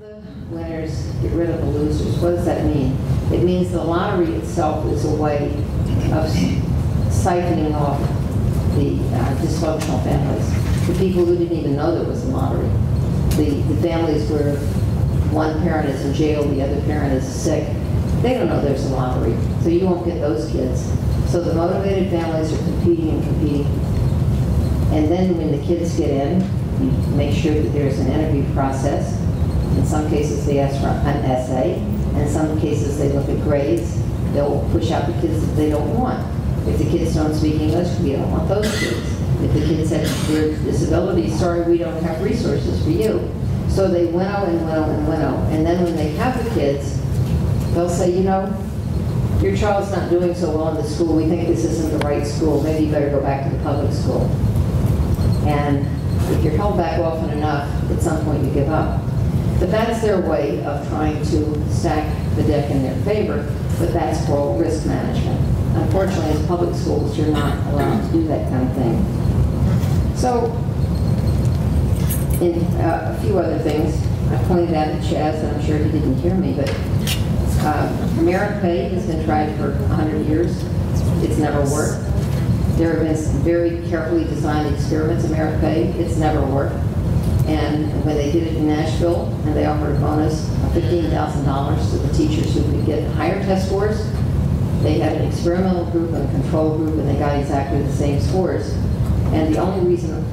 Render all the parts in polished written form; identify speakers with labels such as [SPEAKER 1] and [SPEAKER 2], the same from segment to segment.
[SPEAKER 1] the winners, get rid of the losers. What does that mean? It means the lottery itself is a way of siphoning off the dysfunctional families. The people who didn't even know there was a lottery. The families where one parent is in jail, the other parent is sick, they don't know there's a lottery. So you won't get those kids. So the motivated families are competing and competing. And then when the kids get in, you make sure that there's an interview process. In some cases they ask for an essay. In some cases they look at grades. They'll push out the kids that they don't want. If the kids don't speak English, we don't want those kids. If the kids have severe disabilities, sorry, we don't have resources for you. So they winnow and winnow and winnow. And then when they have the kids, they'll say, you know, your child's not doing so well in the school. We think this isn't the right school. Maybe you better go back to the public school. And if you're held back often enough, at some point you give up. But that's their way of trying to stack the deck in their favor, but that's called risk management. Unfortunately, as public schools, you're not allowed to do that kind of thing. So, in a few other things, I pointed out to Chaz, and I'm sure he didn't hear me, but merit pay has been tried for 100 years. It's never worked. There have been some very carefully designed experiments of merit pay. It's never worked. And when they did it in Nashville, and they offered a bonus of $15,000 to the teachers who could get higher test scores, they had an experimental group and a control group, and they got exactly the same scores. And the only reason,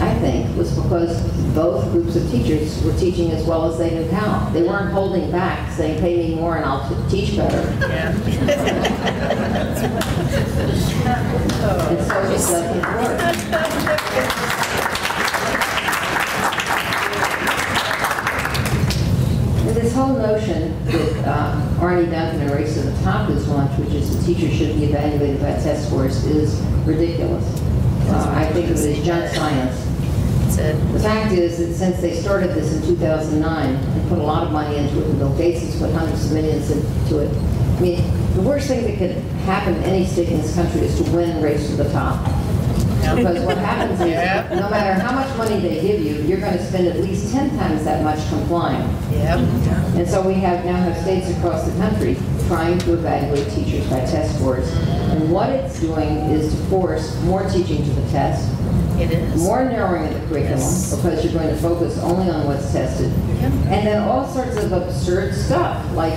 [SPEAKER 1] I think, was because both groups of teachers were teaching as well as they knew how. They weren't holding back, saying, pay me more and I'll teach better. Yeah. And so it doesn't work. This whole notion that Arnie Duncan and Race to the Top has launched, which is the teacher should be evaluated by test scores, is ridiculous. I think of it as junk science. The fact is that since they started this in 2009 and put a lot of money into it, and Bill Gates has put hundreds of millions into it, I mean, the worst thing that could happen to any state in this country is to win Race to the Top. Because what happens is, no matter how much money they give you, you're going to spend at least 10 times that much complying. And so we now have states across the country trying to evaluate teachers by test scores. And what it's doing is to force more teaching to the test, more narrowing of the curriculum, because you're going to focus only on what's tested, and then all sorts of absurd stuff, like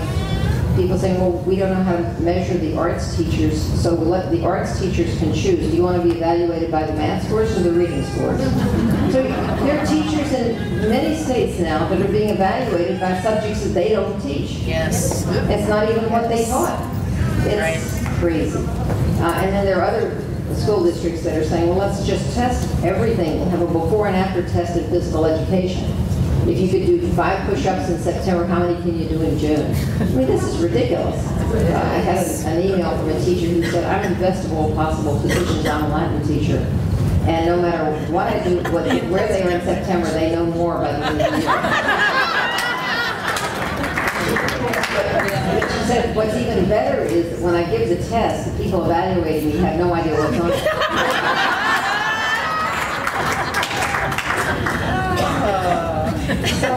[SPEAKER 1] people saying, well, we don't know how to measure the arts teachers, so the arts teachers can choose. Do you want to be evaluated by the math scores or the reading scores? So there are teachers in many states now that are being evaluated by subjects that they don't teach. Yes. It's not even what they taught. It's crazy. And then there are other school districts that are saying, well, let's just test everything. We'll have a before and after test of physical education. If you could do 5 push-ups in September, how many can you do in June? I mean, this is ridiculous. I had an email from a teacher who said, I'm in the best of all possible positions. I'm a Latin teacher. And no matter what I do, where they are in September, they know more by the end of the year. She said, what's even better is that when I give the test, the people evaluating me have no idea what's on it. So,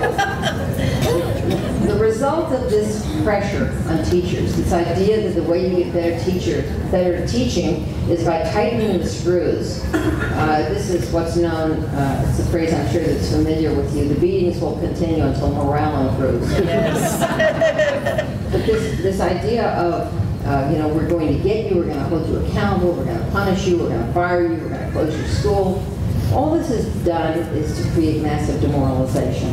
[SPEAKER 1] the result of this pressure on teachers, this idea that the way you get better teaching is by tightening the screws. This is what's known, it's a phrase I'm sure that's familiar with you, the beatings will continue until morale improves. But this idea of, you know, we're going to get you, we're going to hold you accountable, we're going to punish you, we're going to fire you, we're going to close your school. All this has done is to create massive demoralization.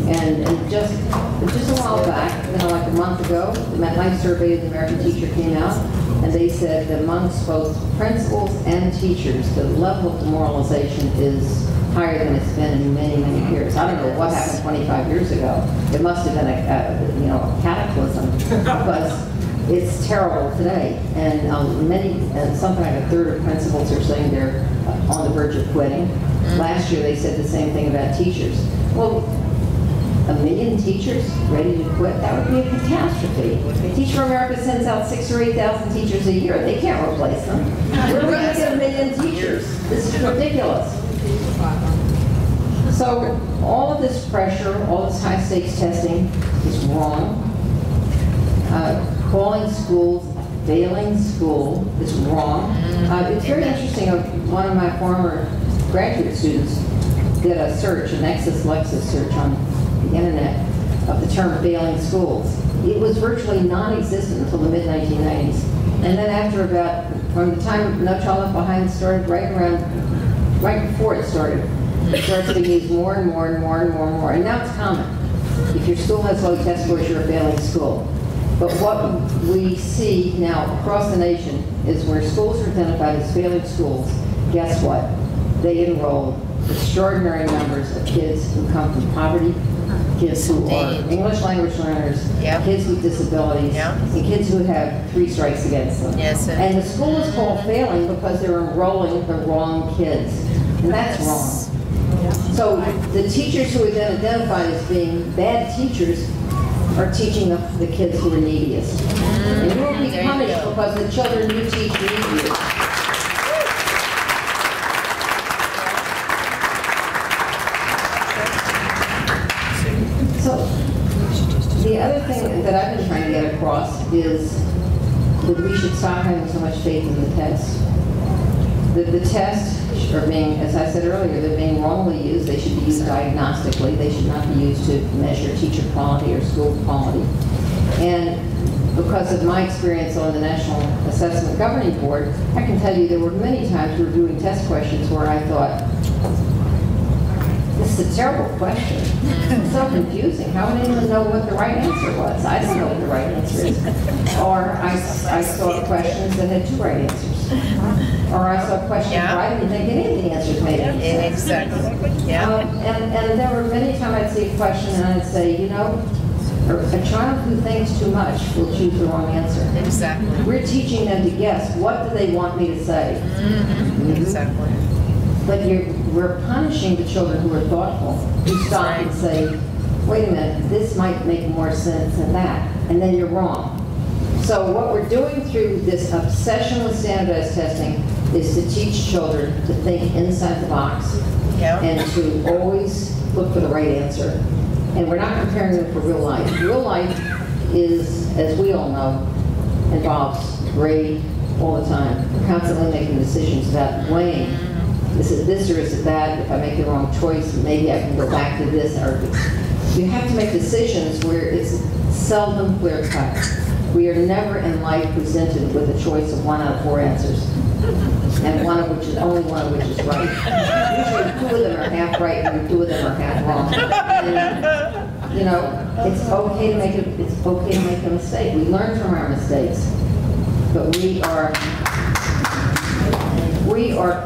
[SPEAKER 1] And just a while back, you know, like a month ago, the MetLife survey of the American teacher came out, and they said that amongst both principals and teachers, the level of demoralization is higher than it's been in many, many years. I don't know what happened 25 years ago. It must have been a cataclysm, because it's terrible today. And something like a third of principals are saying they're on the verge of quitting. Last year they said the same thing about teachers. Well, 1 million teachers ready to quit? That would be a catastrophe. Teach for America sends out 6,000 or 8,000 teachers a year. They can't replace them. We're going to get 1 million teachers. This is ridiculous. So all of this pressure, all this high-stakes testing is wrong. Calling schools a failing school is wrong. It's very interesting. One of my former graduate students did a search, an Lexis search on the internet of the term failing schools. It was virtually non-existent until the mid-1990s. And then after from the time No Child Left Behind started, right before it started to be used more and more and more and more and more. And now it's common. If your school has low test scores, you're a failing school. But what we see now across the nation is where schools are identified as failing schools, guess what? They enroll extraordinary numbers of kids who come from poverty, kids who are English language learners, kids with disabilities, and kids who have 3 strikes against them.
[SPEAKER 2] Yes,
[SPEAKER 1] and the school is called failing because they're enrolling the wrong kids. And that's wrong. So the teachers who are then identified as being bad teachers are teaching the kids who are neediest. And you will be punished because the children you teach need you. So the other thing that I've been trying to get across is that we should stop having so much faith in the test. The tests are being, as I said earlier, they're being wrongly used. They should be used diagnostically. They should not be used to measure teacher quality or school quality. And because of my experience on the National Assessment Governing Board, I can tell you there were many times reviewing test questions where I thought, this is a terrible question. It's so confusing. How would anyone know what the right answer was? I don't know what the right answer is. Or I saw questions that had 2 right answers. Or I saw questions where I didn't think any of the answers made any sense.
[SPEAKER 2] Exactly.
[SPEAKER 1] And there were many times I'd see a question and I'd say, you know, a child who thinks too much will choose the wrong answer.
[SPEAKER 2] Exactly.
[SPEAKER 1] We're teaching them to guess. What do they want me to say?
[SPEAKER 2] Exactly.
[SPEAKER 1] But we're punishing the children who are thoughtful, who stop and say, wait a minute, this might make more sense than that, and then you're wrong. So what we're doing through this obsession with standardized testing is to teach children to think inside the box and to always look for the right answer. And we're not preparing them for real life. Real life is, as we all know, involves grade all the time. We're constantly making decisions about weighing. Is it this or is it that? If I make the wrong choice, maybe I can go back to this. Or you have to make decisions where it's seldom clear-cut. We are never in life presented with a choice of 1 out of 4 answers, and only one of which is right. Usually 2 of them are half right and 2 of them are half wrong. And, you know, it's okay to make a mistake. We learn from our mistakes, but we are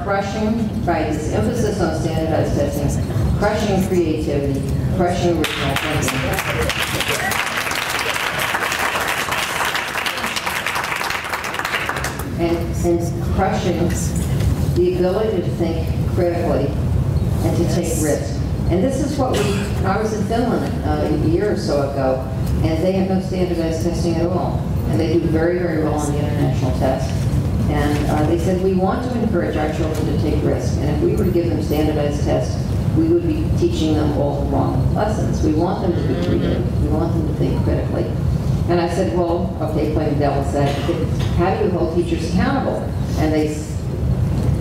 [SPEAKER 1] crushing, by this emphasis on standardized testing, crushing creativity, crushing original thinking. And crushing the ability to think critically and to take risks. And this is what I was in Finland a year or so ago, and they have no standardized testing at all. And they do very, very well on the international test. And they said, we want to encourage our children to take risks. And if we were to give them standardized tests, we would be teaching them all the wrong lessons. We want them to be creative. We want them to think critically. And I said, well, okay, playing devil's advocate, how do you hold teachers accountable? And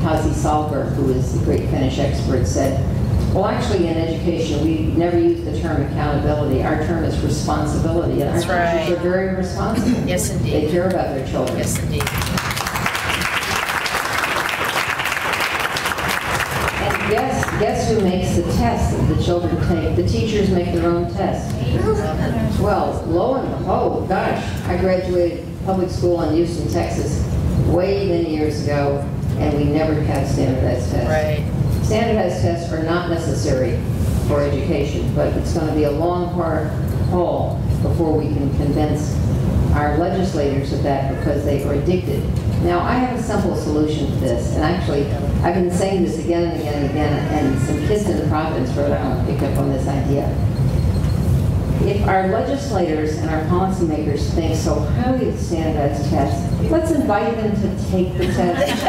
[SPEAKER 1] Hazi Salberg, who is the great Finnish expert, said, well, actually in education, we never use the term accountability. Our term is responsibility. And our teachers are very responsible.
[SPEAKER 2] Yes, indeed.
[SPEAKER 1] They care about their children.
[SPEAKER 2] Yes, indeed.
[SPEAKER 1] Guess who makes the tests that the children take? The teachers make their own tests. Well, lo and behold, gosh, I graduated public school in Houston, Texas, way many years ago, and we never had standardized tests.
[SPEAKER 2] Right.
[SPEAKER 1] Standardized tests are not necessary for education, but it's going to be a long, hard haul before we can convince our legislators of that because they are addicted. Now, I have a simple solution to this, and actually, I've been saying this again and again and again, and some kids in Providence, Rhode Island, picked up on this idea. If our legislators and our policymakers think so highly of standardized tests, let's invite them to take the test.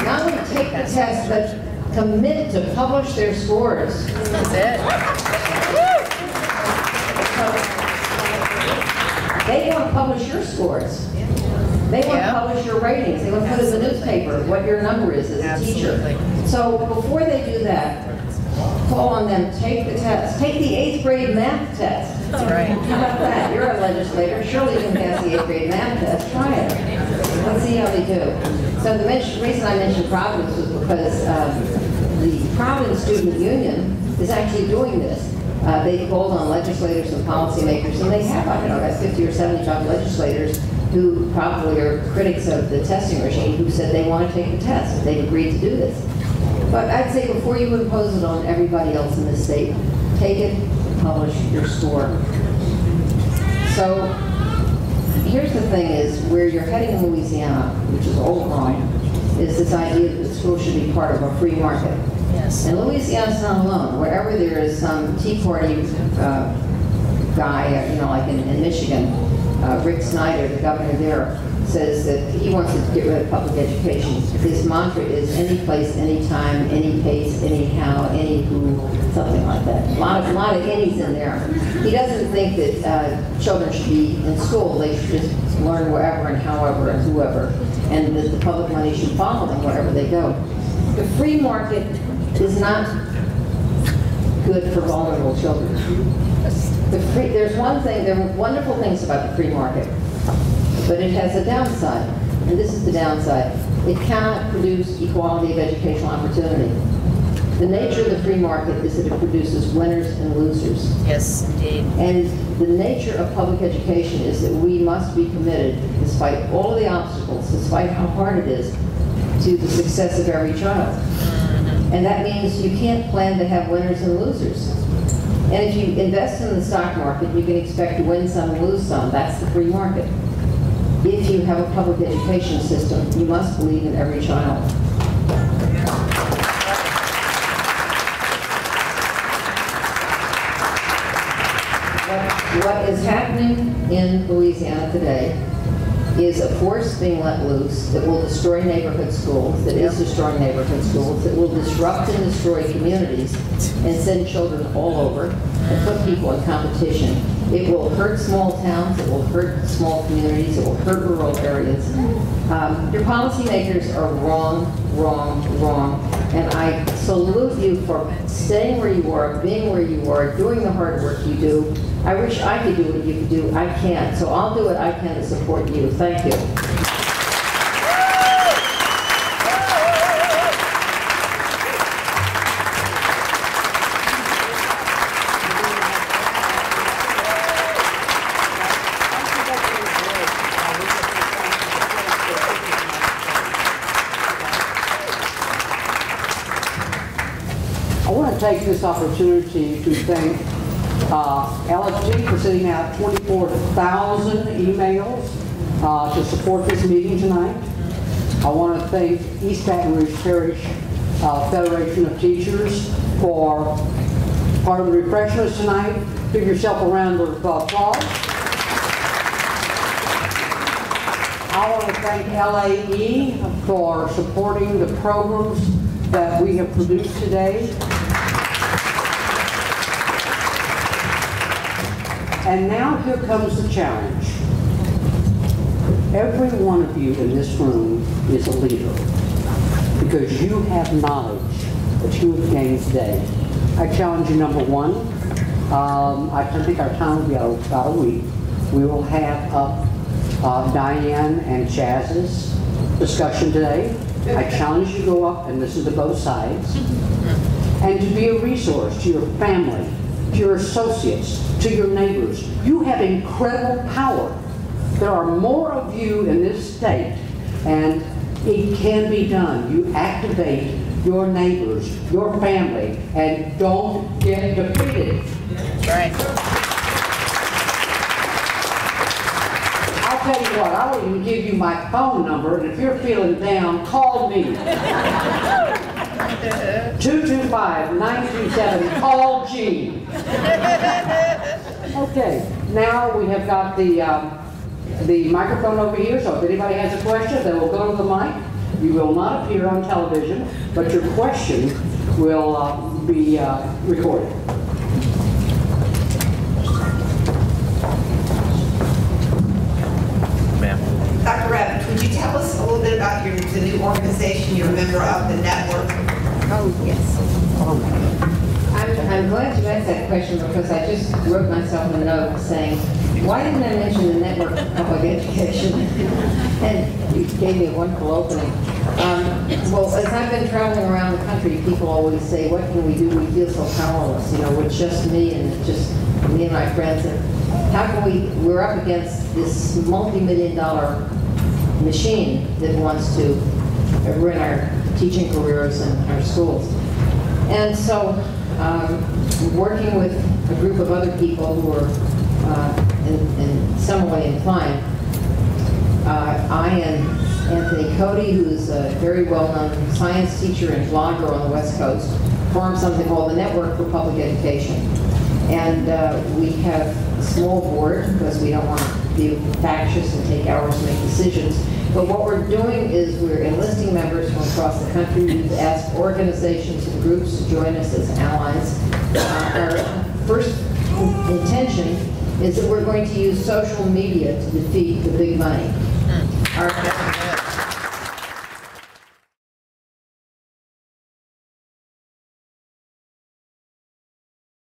[SPEAKER 1] Not only take the test, but commit to publish their scores.
[SPEAKER 2] That's it.
[SPEAKER 1] They want to publish your scores. They want to publish your ratings. They want to put in the newspaper what your number is as a teacher. So before they do that, call on them, take the test. Take the 8th grade math test.
[SPEAKER 2] That's right.
[SPEAKER 1] How about that? You're a legislator. Surely you can pass the 8th grade math test. Try it. Let's see how they do. So the reason I mentioned Providence was because the Providence Student Union is actually doing this. They called on legislators and policymakers, and they have, I don't know, about 50 or 75 legislators who probably are critics of the testing regime who said they want to take the test. They've agreed to do this. But I'd say before you impose it on everybody else in the state, take it, publish your score. So here's the thing is, where you're heading in Louisiana, which is all wrong, is this idea that the school should be part of a free market.
[SPEAKER 2] Yes.
[SPEAKER 1] And Louisiana's not alone. Wherever there is some Tea Party guy, you know, like in Michigan, Rick Snyder, the governor there, says that he wants to get rid of public education. His mantra is any place, any time, any pace, anyhow, any who, something like that. A lot of any's in there. He doesn't think that children should be in school. They should just learn wherever and however and whoever, and that the public money should follow them wherever they go. The free market is not good for vulnerable children. There's one thing, there are wonderful things about the free market, but it has a downside, and this is the downside. It cannot produce equality of educational opportunity. The nature of the free market is that it produces winners and losers.
[SPEAKER 2] Yes, indeed.
[SPEAKER 1] And the nature of public education is that we must be committed, despite all of the obstacles, despite how hard it is, to the success of every child. And that means you can't plan to have winners and losers. And if you invest in the stock market, you can expect to win some and lose some. That's the free market. If you have a public education system, you must believe in every child. What is happening in Louisiana today is a force being let loose that will destroy neighborhood schools, that is destroying neighborhood schools, that will disrupt and destroy communities and send children all over and put people in competition. It will hurt small towns, it will hurt small communities, it will hurt rural areas. Your policymakers are wrong, wrong, wrong, and I salute you for staying where you are, being where you are, doing the hard work you do. I wish I could do what you could do. I can't, so I'll do what I can to support you. Thank you.
[SPEAKER 3] I want to take this opportunity to thank LSG for sending out 24,000 emails to support this meeting tonight. I want to thank East Baton Rouge Parish Federation of Teachers for part of the refreshments tonight. Give yourself a round of applause. I want to thank LAE for supporting the programs that we have produced today. And now here comes the challenge. Every one of you in this room is a leader because you have knowledge that you have gained today. I challenge you, number one, I think our time will be about a week. We will have up Diane and Chaz's discussion today. I challenge you to go up and listen to both sides and to be a resource to your family, to your associates, to your neighbors. You have incredible power. There are more of you in this state, and it can be done. You activate your neighbors, your family, and don't get defeated.
[SPEAKER 2] That's right.
[SPEAKER 3] I'll tell you what, I'll even give you my phone number, and if you're feeling down, call me. 225-927, call Gene. Okay, now we have got the microphone over here, so if anybody has a question, they will go to the mic. You will not appear on television, but your question will be recorded.
[SPEAKER 4] Dr. Ravitch, would you tell us a little bit about the new organization you're a member of, the network?
[SPEAKER 1] Oh, yes. I'm glad you asked that question because I just wrote myself a note saying, why didn't I mention the Network for Public Education? And you gave me a wonderful opening. Well, as I've been traveling around the country, people always say, what can we do? We feel so powerless. You know, it's just me and it's just me and my friends. And how can we're up against this multi-million-dollar machine that wants to ruin our teaching careers and our schools. And so, working with a group of other people who are in some way inclined, I and Anthony Cody, who's a very well-known science teacher and blogger on the West Coast, formed something called the Network for Public Education. And we have a small board because we don't want to be factious and take hours to make decisions. But what we're doing is we're enlisting members from across the country. We've asked organizations and groups to join us as allies. Our first intention is that we're going to use social media to defeat the big money. Our